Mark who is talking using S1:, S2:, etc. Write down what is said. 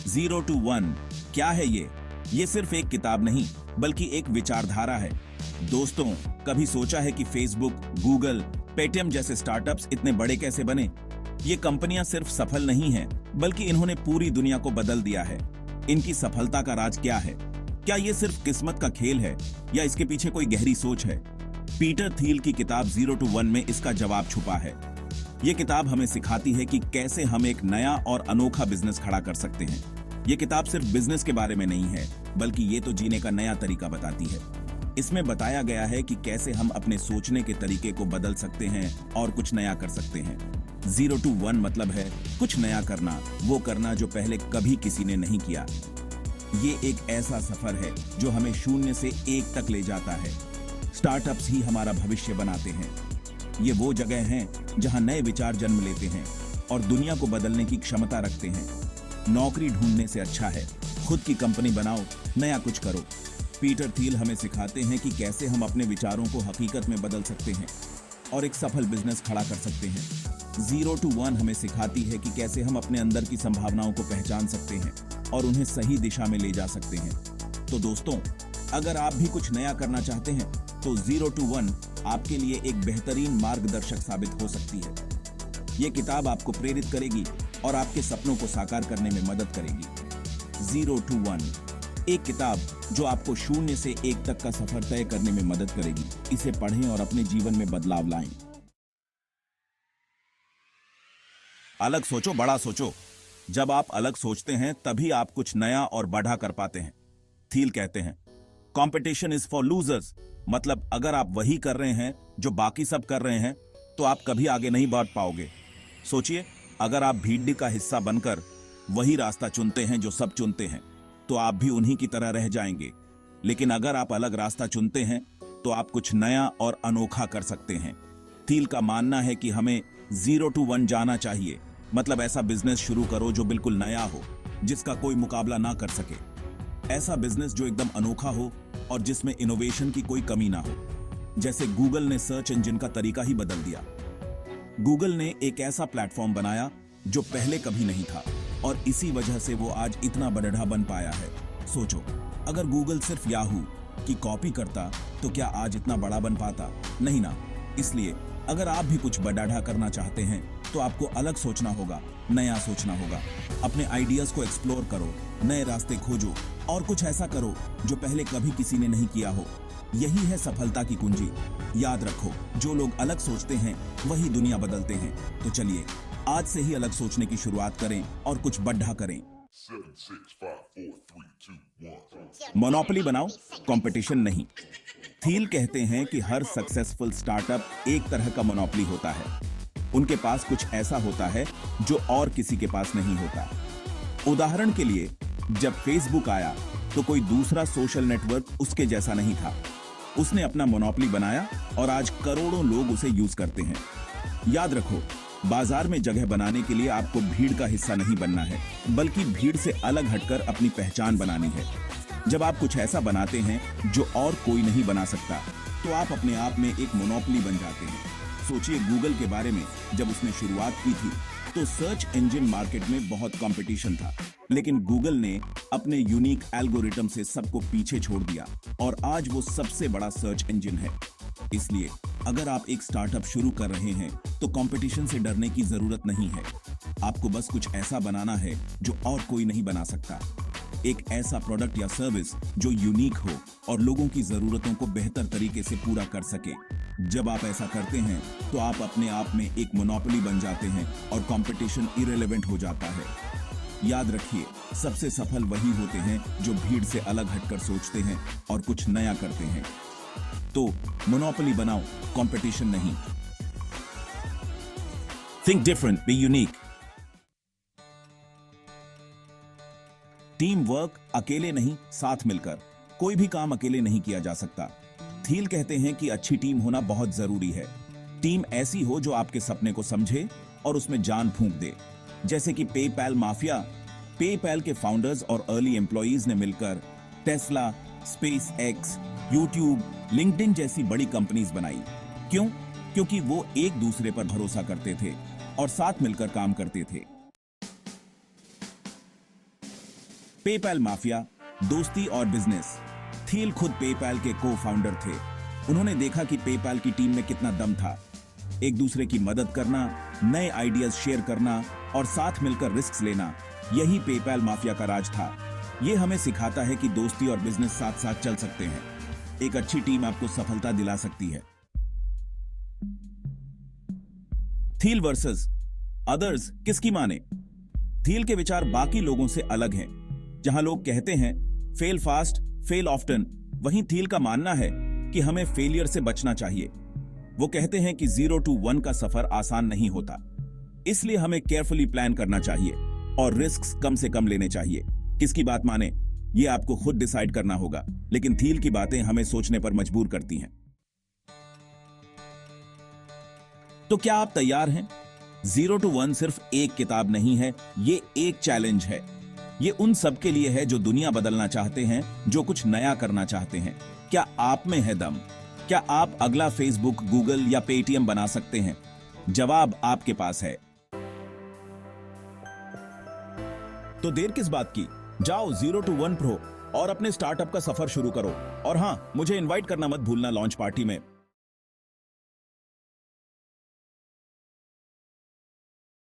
S1: Zero to one क्या है ये सिर्फ एक किताब नहीं बल्कि एक विचारधारा है। दोस्तों, कभी सोचा है कि फेसबुक, गूगल, पेटीएम जैसे स्टार्टअप्स इतने बड़े कैसे बने? ये कंपनियां सिर्फ सफल नहीं हैं, बल्कि इन्होंने पूरी दुनिया को बदल दिया है। इनकी सफलता का राज क्या है? क्या ये सिर्फ किस्मत का खेल है या इसके पीछे कोई गहरी सोच है? पीटर थील की किताब जीरो टू वन में इसका जवाब छुपा है। ये किताब हमें सिखाती है कि कैसे हम एक नया और अनोखा बिजनेस खड़ा कर सकते हैं। ये किताब सिर्फ बिजनेस के बारे में नहीं है, बल्कि ये तो जीने का नया तरीका बताती है। इसमें बताया गया है कि कैसे हम अपने सोचने के तरीके को बदल सकते हैं और कुछ नया कर सकते हैं। जीरो टू वन मतलब है कुछ नया करना, वो करना जो पहले कभी किसी ने नहीं किया। ये एक ऐसा सफर है जो हमें शून्य से एक तक ले जाता है। स्टार्टअप्स ही हमारा भविष्य बनाते हैं। ये वो जगह हैं जहां नए विचार जन्म लेते हैं और दुनिया को बदलने की क्षमता रखते हैं। नौकरी ढूंढने से अच्छा है खुद की कंपनी बनाओ, नया कुछ करो। पीटर थील हमें सिखाते हैं कि कैसे हम अपने विचारों को हकीकत में बदल सकते हैं और एक सफल बिजनेस खड़ा कर सकते हैं। जीरो टू वन हमें सिखाती है कि कैसे हम अपने अंदर की संभावनाओं को पहचान सकते हैं और उन्हें सही दिशा में ले जा सकते हैं। तो दोस्तों, अगर आप भी कुछ नया करना चाहते हैं तो जीरो टू वन आपके लिए एक बेहतरीन मार्गदर्शक साबित हो सकती है। ये किताब आपको प्रेरित करेगी और आपके सपनों को साकार करने में मदद करेगी। जीरो टू वन, एक किताब जो आपको शून्य से एक तक का सफर तय करने में मदद करेगी। इसे पढ़ें और अपने जीवन में बदलाव लाएं। अलग सोचो, बड़ा सोचो। जब आप अलग सोचते हैं तभी आप कुछ नया और बढ़ा कर पाते हैं। थील कहते हैं, कंपटीशन इज फॉर लूजर्स। मतलब अगर आप वही कर रहे हैं जो बाकी सब कर रहे हैं तो आप कभी आगे नहीं बढ़ पाओगे। सोचिए, अगर आप भीड़ का हिस्सा बनकर वही रास्ता चुनते हैं जो सब चुनते हैं तो आप भी उन्हीं की तरह रह जाएंगे। लेकिन अगर आप अलग रास्ता चुनते हैं तो आप कुछ नया और अनोखा कर सकते हैं। थील का मानना है कि हमें जीरो टू वन जाना चाहिए। मतलब ऐसा बिजनेस शुरू करो जो बिल्कुल नया हो, जिसका कोई मुकाबला ना कर सके। ऐसा बिजनेस जो एकदम अनोखा हो और जिसमें इनोवेशन की कोई कमी ना हो। जैसे गूगल ने सर्च इंजन का तरीका ही बदल दिया। गूगल ने एक ऐसा प्लेटफॉर्म बनाया जो पहले कभी नहीं था और इसी वजह से वो आज इतना बड़ा बन पाया है। सोचो, अगर गूगल सिर्फ याहू की कॉपी करता तो क्या आज इतना बड़ा बन पाता? नहीं ना। इसलिए अगर आप भी कुछ बड़ा करना चाहते हैं तो आपको अलग सोचना होगा, नया सोचना होगा। अपने आइडियाज को एक्सप्लोर करो, नए रास्ते खोजो और कुछ ऐसा करो जो पहले कभी किसी ने नहीं किया हो। यही है सफलता की कुंजी। याद रखो, जो लोग अलग सोचते हैं वही दुनिया बदलते हैं। तो चलिए आज से ही अलग सोचने की शुरुआत करें और कुछ बढ़ा करें।
S2: 7, 6, 5, 4, 3, 2, 1.
S1: मोनोपोली बनाओ, कंपटीशन नहीं। थील कहते हैं कि हर सक्सेसफुल स्टार्टअप एक तरह का मोनोपोली होता है। उनके पास कुछ ऐसा होता है जो और किसी के पास नहीं होता। उदाहरण के लिए, जब फेसबुक आया तो कोई दूसरा सोशल नेटवर्क उसके जैसा नहीं था। उसने अपना मोनोपोली बनाया और आज करोड़ों लोग उसे यूज करते हैं। याद रखो, बाजार में जगह बनाने के लिए आपको भीड़ का हिस्सा नहीं बनना है, बल्कि भीड़ से अलग हटकर अपनी पहचान बनानी है। जब आप कुछ ऐसा बनाते हैं जो और कोई नहीं बना सकता, तो आप अपने आप में एक मोनोपोली बन जाते हैं। सोचिए, गूगल के बारे में जब उसने शुरुआत की थी तो सर्च इंजन मार्केट में बहुत कंपटीशन था, लेकिन गूगल ने अपने यूनिक एल्गोरिथम से सबको पीछे छोड़ दिया और आज वो सबसे बड़ा सर्च इंजन है। इसलिए अगर आप एक स्टार्टअप शुरू कर रहे हैं तो कंपटीशन से डरने की जरूरत नहीं है। आपको बस कुछ ऐसा बनाना है जो और कोई नहीं बना सकता। एक ऐसा प्रोडक्ट या सर्विस जो यूनिक हो और लोगों की जरूरतों को बेहतर तरीके से पूरा कर सके। जब आप ऐसा करते हैं तो आप अपने आप में एक मोनोपोली बन जाते हैं और कंपटीशन इररिलेवेंट हो जाता है। याद रखिए, सबसे सफल वही होते हैं जो भीड़ से अलग हटकर सोचते हैं और कुछ नया करते हैं। तो मोनोपोली बनाओ, कंपटीशन नहीं। Think different, be unique. Team work अकेले नहीं, साथ मिलकर। कोई भी काम अकेले नहीं किया जा सकता। थील कहते हैं कि अच्छी टीम होना बहुत जरूरी है। टीम ऐसी हो जो आपके सपने को समझे और उसमें जान फूंक दे। जैसे कि पेपैल माफिया, पेपैल के फाउंडर्स और अर्ली एम्प्लॉइज ने मिलकर Tesla, space x, YouTube, LinkedIn जैसी बड़ी कंपनीज बनाई। क्यों? क्योंकि वो एक दूसरे पर भरोसा करते थे और साथ मिलकर काम करते थे। पेपैल माफिया, दोस्ती और बिजनेस। थिल खुद पेपैल के को फाउंडर थे। उन्होंने देखा कि पेपैल की टीम में कितना दम था। एक दूसरे की मदद करना, नए आइडियाज शेयर करना और साथ मिलकर रिस्क लेना, यही पेपैल माफिया का राज था। यह हमें सिखाता है कि दोस्ती और बिजनेस साथ साथ चल सकते हैं। एक अच्छी टीम आपको सफलता दिला सकती है। थील वर्सेस अदर्स किसकी माने? थील के विचार बाकी लोगों से अलग हैं। जहां लोग कहते हैं फेल फास्ट, फेल ऑफ्टन, वहीं थील का मानना है कि हमें फेलियर से बचना चाहिए। वो कहते हैं कि 0 to 1 का सफर आसान नहीं होता, इसलिए हमें केयरफुली प्लान करना चाहिए और रिस्क कम से कम लेने चाहिए। किसकी बात माने, ये आपको खुद डिसाइड करना होगा, लेकिन थील की बातें हमें सोचने पर मजबूर करती हैं। तो क्या आप तैयार हैं? 0 to 1 सिर्फ एक किताब नहीं है, ये एक चैलेंज है। ये उन सब के लिए है जो दुनिया बदलना चाहते हैं, जो कुछ नया करना चाहते हैं। क्या आप में है दम? क्या आप अगला फेसबुक, गूगल या पेटीएम बना सकते हैं? जवाब आपके पास है। तो देर किस बात की? जाओ 0 to 1 प्रो और अपने स्टार्टअप का सफर शुरू करो। और हां, मुझे इनवाइट करना मत भूलना लॉन्च पार्टी में।